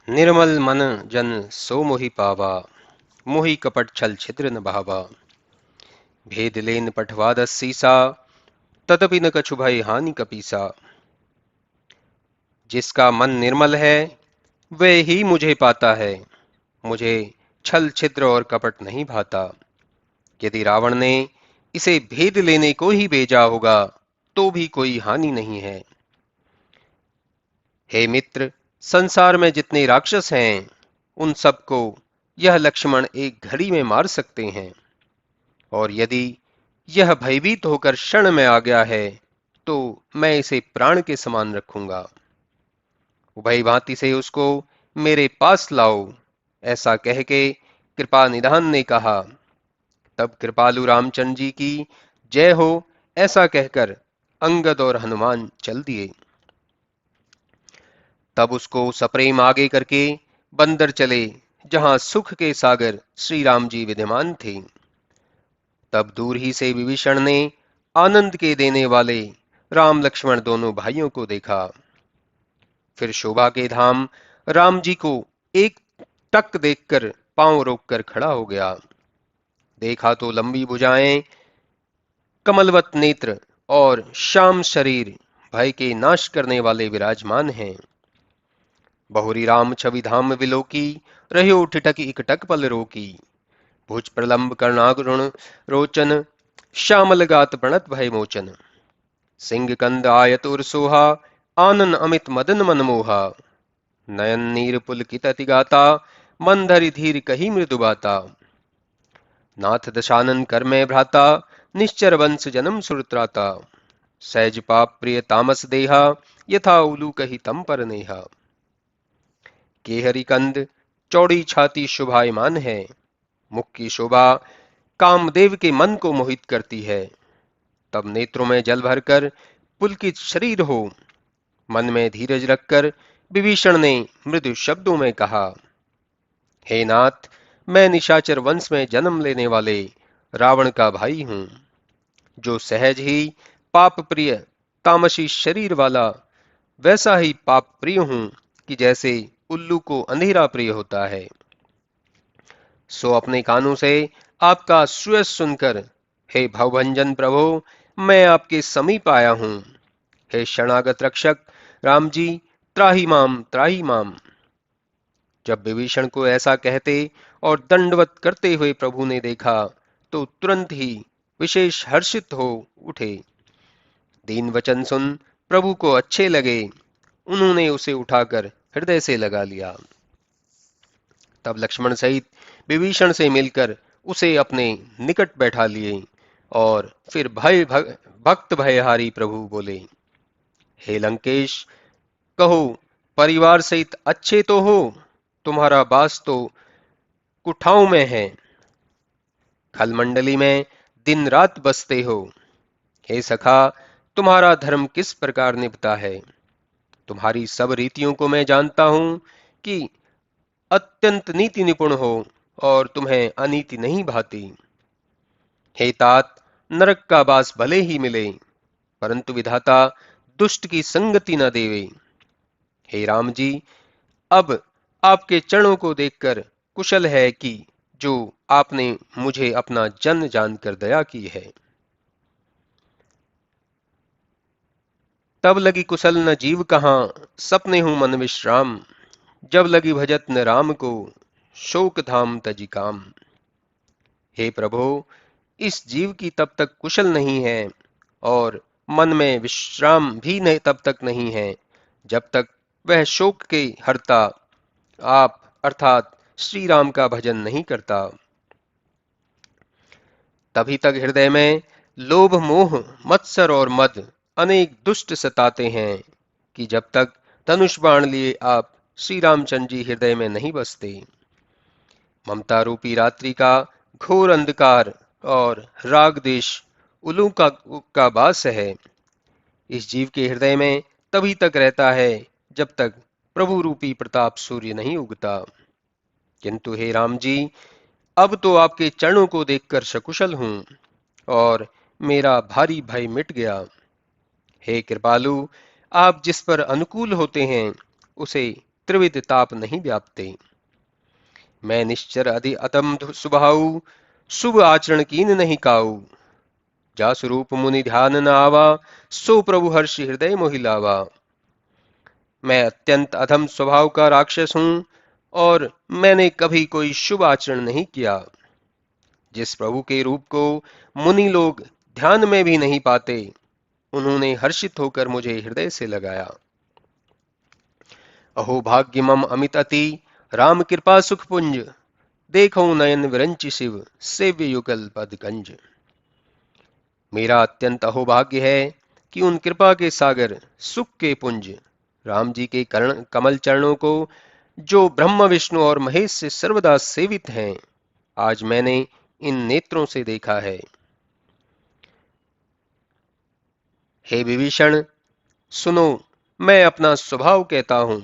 निर्मल मन जन सो मोहि पावा, मोहि कपट छल छिद्र न भावा। भेद लेन पठवादस सीसा, तदपि न कछु भय हानि कपीसा। जिसका मन निर्मल है वह ही मुझे पाता है, मुझे छल छिद्र और कपट नहीं भाता। यदि रावण ने इसे भेद लेने को ही भेजा होगा तो भी कोई हानि नहीं है। हे मित्र, संसार में जितने राक्षस हैं उन सबको यह लक्ष्मण एक घड़ी में मार सकते हैं, और यदि यह भयभीत होकर क्षण में आ गया है तो मैं इसे प्राण के समान रखूंगा। उभय भांति से उसको मेरे पास लाओ, ऐसा कह के कृपा निधान ने कहा। तब कृपालु रामचंद्र जी की जय हो ऐसा कहकर अंगद और हनुमान चल दिए। तब उसको सप्रेम आगे करके बंदर चले जहां सुख के सागर श्री राम जी विद्यमान थे। तब दूर ही से विभीषण ने आनंद के देने वाले राम लक्ष्मण दोनों भाइयों को देखा। फिर शोभा के धाम राम जी को एक टक देखकर पांव रोककर खड़ा हो गया। देखा तो लंबी भुजाएं, कमलवत नेत्र और श्याम शरीर भय के नाश करने वाले विराजमान हैं। बहुरी राम छवि धाम विलोकी, रह्यो ठिठक इकटक पल रोकी। भुज प्रलंब कर्णागरुण रोचन, श्यामल गात प्रणत भय मोचन। सिंह कंद आयतुर सोहा, आनन अमित मदन मनमोहा। नयन नीर पुलकित अति गाता, मन धरि धीर कही मृदु बाता। नाथ दशानन कर में भ्राता, निश्चर वंश जन्म सुरत्राता। सहज पाप प्रिय तामस देहा, यथा उलू कही तम पर नेहा। केहरी कंद चौड़ी छाती शोभायमान है, मुख की शोभा कामदेव के मन को मोहित करती है। तब नेत्रों में जल भरकर पुलकित शरीर हो, मन में धीरज रखकर विभीषण ने मृदु शब्दों में कहा, हे नाथ, मैं निशाचर वंश में जन्म लेने वाले रावण का भाई हूं, जो सहज ही पाप प्रिय तामसी शरीर वाला, वैसा ही पाप प्रिय हूं कि जैसे उल्लू को अंधेरा प्रिय होता है। सो अपने कानों से आपका सुयस सुनकर, हे भवभंजन प्रभो, मैं आपके समीप आया हूं। हे शरणागत रक्षक राम जी, त्राहि माम त्राहि माम। जब विभीषण को ऐसा कहते और दंडवत करते हुए प्रभु ने देखा तो तुरंत ही विशेष हर्षित हो उठे। दीन वचन सुन प्रभु को अच्छे लगे, उन्होंने उसे उठाकर हृदय से लगा लिया। तब लक्ष्मण सहित विभीषण से मिलकर उसे अपने निकट बैठा लिए और फिर भक्त भयहारी प्रभु बोले, हे लंकेश, कहो परिवार सहित अच्छे तो हो, तुम्हारा वास तो कुठाओं में है, खलमंडली में दिन रात बसते हो। हे सखा, तुम्हारा धर्म किस प्रकार निभता है? तुम्हारी सब रीतियों को मैं जानता हूं कि अत्यंत नीति निपुण हो और तुम्हें अनीति नहीं भाती। हे तात, नरक का वास भले ही मिले, परंतु विधाता दुष्ट की संगति न देवे। हे राम जी, अब आपके चरणों को देखकर कुशल है कि जो आपने मुझे अपना जन जानकर दया की है। तब लगी कुशल न जीव कहाँ, सपने हूं मन विश्राम। जब लगी भजत न राम को, शोक धाम तजी काम। हे प्रभु, इस जीव की तब तक कुशल नहीं है और मन में विश्राम भी नहीं तब तक नहीं है जब तक वह शोक के हरता आप अर्थात श्री राम का भजन नहीं करता। तभी तक हृदय में लोभ मोह मत्सर और मद अनेक दुष्ट सताते हैं कि जब तक धनुष बाण लिए आप श्री रामचंद्र जी हृदय में नहीं बसते। ममता रूपी रात्रि का घोर अंधकार और राग देश उलू का वास है, इस जीव के हृदय में तभी तक रहता है जब तक प्रभु रूपी प्रताप सूर्य नहीं उगता। किंतु हे राम जी, अब तो आपके चरणों को देखकर सकुशल हूं और मेरा भारी भय मिट गया। हे कृपालु, आप जिस पर अनुकूल होते हैं उसे त्रिविध ताप नहीं व्यापते। मैं निश्चर अधि अतम स्वभाव, शुभ आचरण कीन नहीं काऊ। जा स्वरूप मुनि ध्यान न आवा, सो प्रभु हर्ष हृदय मोहि लावा। मैं अत्यंत अधम स्वभाव का राक्षस हूं, और मैंने कभी कोई शुभ आचरण नहीं किया। जिस प्रभु के रूप को मुनि लोग ध्यान में भी नहीं पाते, उन्होंने हर्षित होकर मुझे हृदय से लगाया। अहो भाग्य मम अमित अति, राम कृपा सुख पुंज। देखो नयन विरंच शिव, सेव्य युगल पद गंज। मेरा अत्यंत अहोभाग्य है कि उन कृपा के सागर सुख के पुंज राम जी के कमल चरणों को, जो ब्रह्म विष्णु और महेश से सर्वदा सेवित हैं, आज मैंने इन नेत्रों से देखा है। हे विभीषण, सुनो, मैं अपना स्वभाव कहता हूं,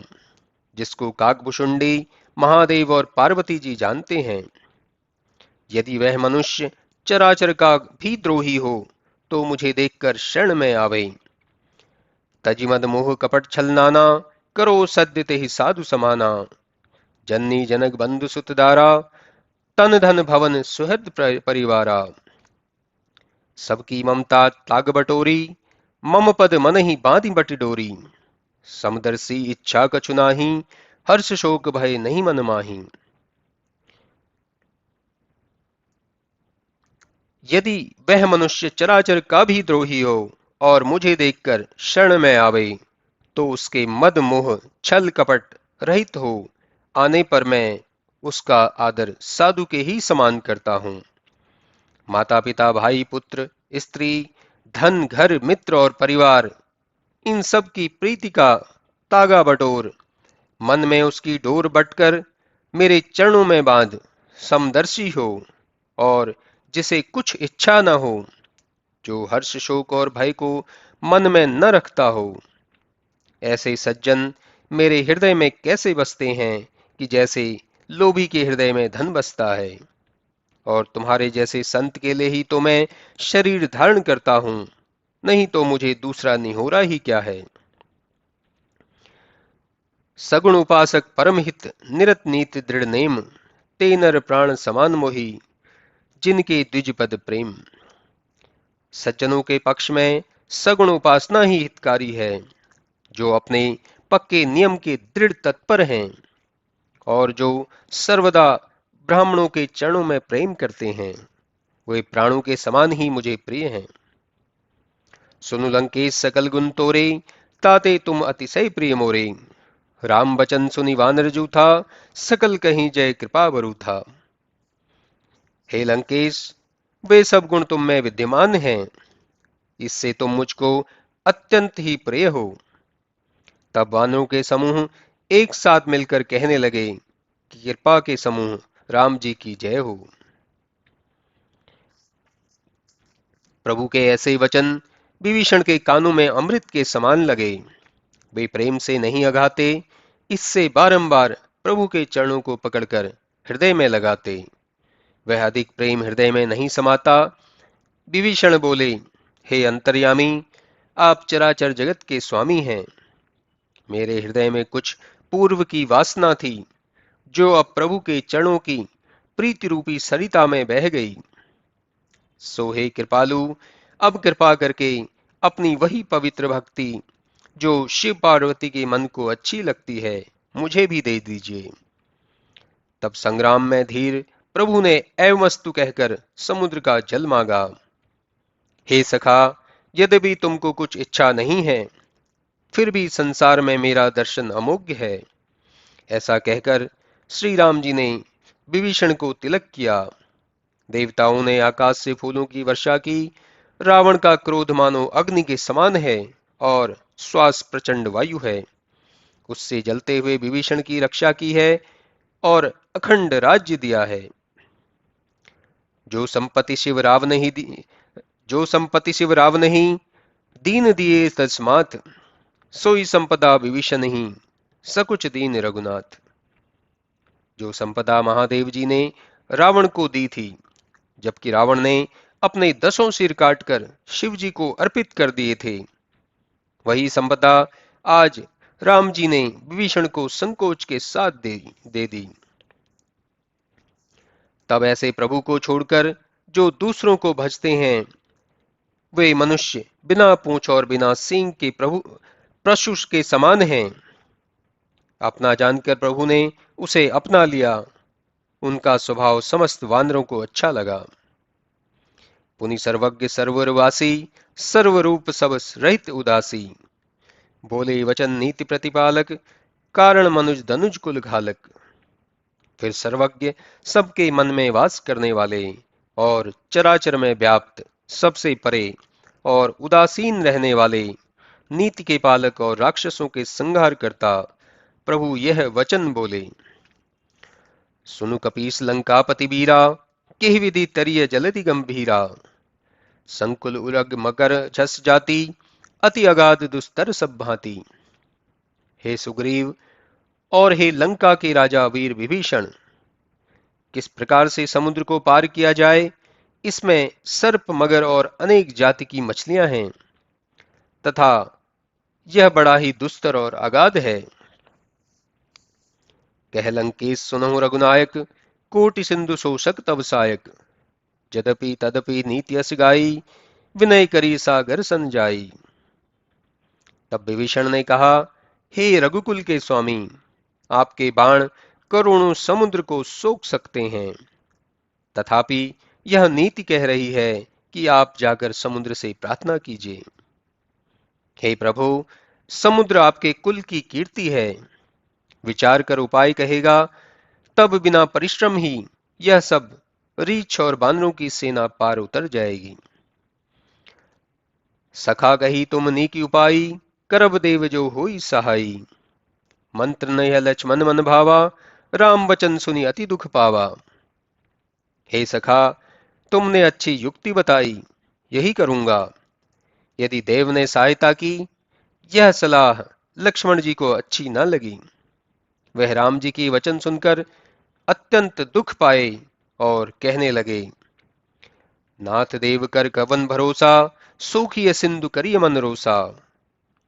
जिसको काकभुषुंडी महादेव और पार्वती जी जानते हैं। यदि वह मनुष्य चराचर का भी द्रोही हो, तो मुझे देखकर शरण में आवे। तजिमद मोह कपट छल नाना, करो सद्य तेहि साधु समाना। जननी जनक बंधु सुत दारा, तन धन भवन सुहृद परिवारा। सबकी ममता ताग बटोरी, मम पद मन ही बांधि बट डोरी। समदर्शी इच्छा कछु नाही, हर्ष शोक भय नहीं मन माही। यदि वह मनुष्य चराचर का भी द्रोही हो और मुझे देखकर शरण में आवे, तो उसके मद मोह छल कपट रहित हो आने पर मैं उसका आदर साधु के ही समान करता हूं। माता पिता भाई पुत्र स्त्री धन घर मित्र और परिवार, इन सब की प्रीति का तागा बटोर मन में उसकी डोर बटकर मेरे चरणों में बांध। समदर्शी हो और जिसे कुछ इच्छा न हो, जो हर्ष शोक और भय को मन में न रखता हो। ऐसे सज्जन मेरे हृदय में कैसे बसते हैं कि जैसे लोभी के हृदय में धन बसता है। और तुम्हारे जैसे संत के लिए ही तो मैं शरीर धारण करता हूं, नहीं तो मुझे दूसरा निहोरा ही क्या है। सगुण उपासक परम हित निरत नीति दृढ़ नेम, ते नर प्राण समान मोही, जिनके द्विज पद प्रेम। सज्जनों के पक्ष में सगुण उपासना ही हितकारी है, जो अपने पक्के नियम के दृढ़ तत्पर हैं और जो सर्वदा ब्राह्मणों के चरणों में प्रेम करते हैं, वे प्राणों के समान ही मुझे प्रिय हैं। सुनु लंकेश सकल गुण तोरे, ताते तुम अतिशय प्रिय मोरे। राम बचन सुनि वानर जूथा, सकल कहीं जय कृपा बरु था। हे लंकेश, वे सब गुण तुम में विद्यमान हैं, इससे तुम मुझको अत्यंत ही प्रिय हो। तब वानरों के समूह एक साथ मिलकर कहने लगे कि कृपा के समूह राम जी की जय हो। प्रभु के ऐसे वचन विभीषण के कानों में अमृत के समान लगे। वे प्रेम से नहीं अघाते, इससे बारंबार प्रभु के चरणों को पकड़कर हृदय में लगाते। वह अधिक प्रेम हृदय में नहीं समाता। विभीषण बोले, हे अंतर्यामी, आप चराचर जगत के स्वामी हैं। मेरे हृदय में कुछ पूर्व की वासना थी, जो अब प्रभु के चरणों की प्रीति रूपी सरिता में बह गई। सो हे कृपालु, अब कृपा करके अपनी वही पवित्र भक्ति, जो शिव पार्वती के मन को अच्छी लगती है, मुझे भी दे दीजिए। तब संग्राम में धीर प्रभु ने एवमस्तु कहकर समुद्र का जल मांगा। हे सखा, यद्यपि तुमको कुछ इच्छा नहीं है, फिर भी संसार में मेरा दर्शन अमोघ्य है। ऐसा कहकर श्री राम जी ने विभीषण को तिलक किया। देवताओं ने आकाश से फूलों की वर्षा की। रावण का क्रोध मानो अग्नि के समान है और श्वास प्रचंड वायु है। उससे जलते हुए विभीषण की रक्षा की है और अखंड राज्य दिया है। जो संपत्ति शिव राव नहीं दी, जो संपत्ति शिव राव नहीं दीन दिए तस्मात्, सोई संपदा विभीषण नहीं, सकुच दीन रघुनाथ। जो संपदा महादेव जी ने रावण को दी थी, जबकि रावण ने अपने 10 सिर काटकर शिव जी को अर्पित कर दिए थे, वही संपदा आज राम जी ने विभीषण को संकोच के साथ दे दी। तब ऐसे प्रभु को छोड़कर जो दूसरों को भजते हैं, वे मनुष्य बिना पूंछ और बिना सींग के प्रभु पशु के समान हैं। अपना जानकर प्रभु ने उसे अपना लिया। उनका स्वभाव समस्त वानरों को अच्छा लगा। पुनि सर्वज्ञ सर्वरवासी, सर्वरूप सब रहित उदासी, बोले वचन नीति प्रतिपालक, कारण मनुज धनुज कुल घालक। फिर सर्वज्ञ, सबके मन में वास करने वाले और चराचर में व्याप्त, सबसे परे और उदासीन रहने वाले, नीति के पालक और राक्षसों के संहार करता प्रभु यह वचन बोले। सुनु कपीस लंकापति वीरा, किह विधि तरिय जलधि गंभीरा। संकुल उरग मकर झस जाति, अति अगाध दुस्तर सब भांति। हे सुग्रीव और हे लंका के राजा वीर विभीषण, किस प्रकार से समुद्र को पार किया जाए, इसमें सर्प मगर और अनेक जाति की मछलियां हैं, तथा यह बड़ा ही दुस्तर और अगाध है। कह लंकेश सुनहु रघुनायक, कोटि सिंधु शोषक तब सायक। यद्यपि तदपि नीति अस गाई, विनय करी सागर सन जाई। तब विभीषण ने कहा, हे रघुकुल के स्वामी, आपके बाण करोड़ों समुद्र को सोख सकते हैं, तथापि यह नीति कह रही है कि आप जाकर समुद्र से प्रार्थना कीजिए। हे प्रभु, समुद्र आपके कुल की कीर्ति है। विचार कर उपाय कहेगा, तब बिना परिश्रम ही यह सब रीछ और बानरों की सेना पार उतर जाएगी। सखा कही तुम नीकी उपाई, करब देव जो होई सहाई। मंत्र नय लक्ष्मण मन भावा, राम वचन सुनी अति दुख पावा। हे सखा, तुमने अच्छी युक्ति बताई, यही करूंगा। यदि देव ने सहायता की, यह सलाह लक्ष्मण जी को अच्छी न लगी, वह राम जी की वचन सुनकर अत्यंत दुख पाए और कहने लगे, नाथ देव कर कवन भरोसा, सूखिय सिंधु करिय मन रोसा।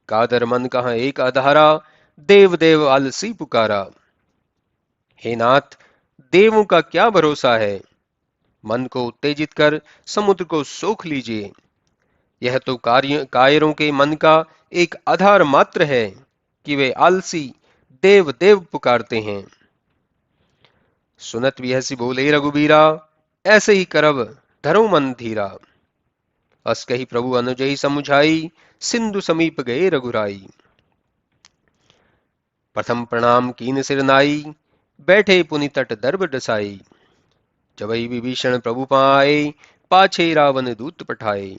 कादर मन कहाँ एक आधारा, देव देव आलसी पुकारा। हे नाथ, देवों का क्या भरोसा है, मन को उत्तेजित कर समुद्र को सोख लीजिए। यह तो कायरों के मन का एक आधार मात्र है कि वे आलसी देव देव पुकारते हैं। सुनत विहसी बोले रघुबीरा, ऐसे ही करब धरो मन धीरा। अस कही प्रभु अनुजई समुझाई, सिंधु समीप गए रघुराई। प्रथम प्रणाम कीन सिर नाई, बैठे पुनि तट दर्भ डसाई। जबई विभीषण प्रभु पाए, पाछे रावण दूत पठाए।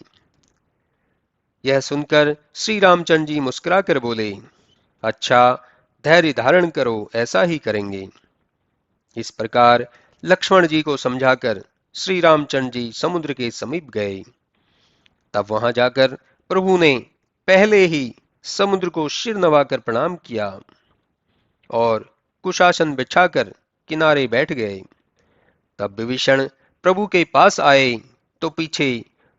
यह सुनकर श्री रामचंद्र जी मुस्कुराकर बोले, अच्छा, धैर्य धारण करो, ऐसा ही करेंगे। इस प्रकार लक्ष्मण जी को समझाकर श्री रामचंद्र जी समुद्र के समीप गए। तब वहां जाकर प्रभु ने पहले ही समुद्र को सिर नवाकर प्रणाम किया और कुशासन बिछाकर किनारे बैठ गए। तब विभीषण प्रभु के पास आए तो पीछे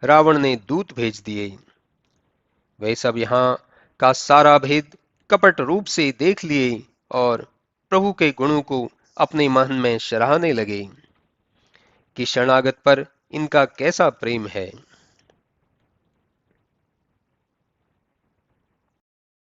रावण ने दूत भेज दिए। वे सब यहाँ का सारा भेद कपट रूप से देख लिए और प्रभु के गुणों को अपने मन में सराहने लगे कि शरणागत पर इनका कैसा प्रेम है।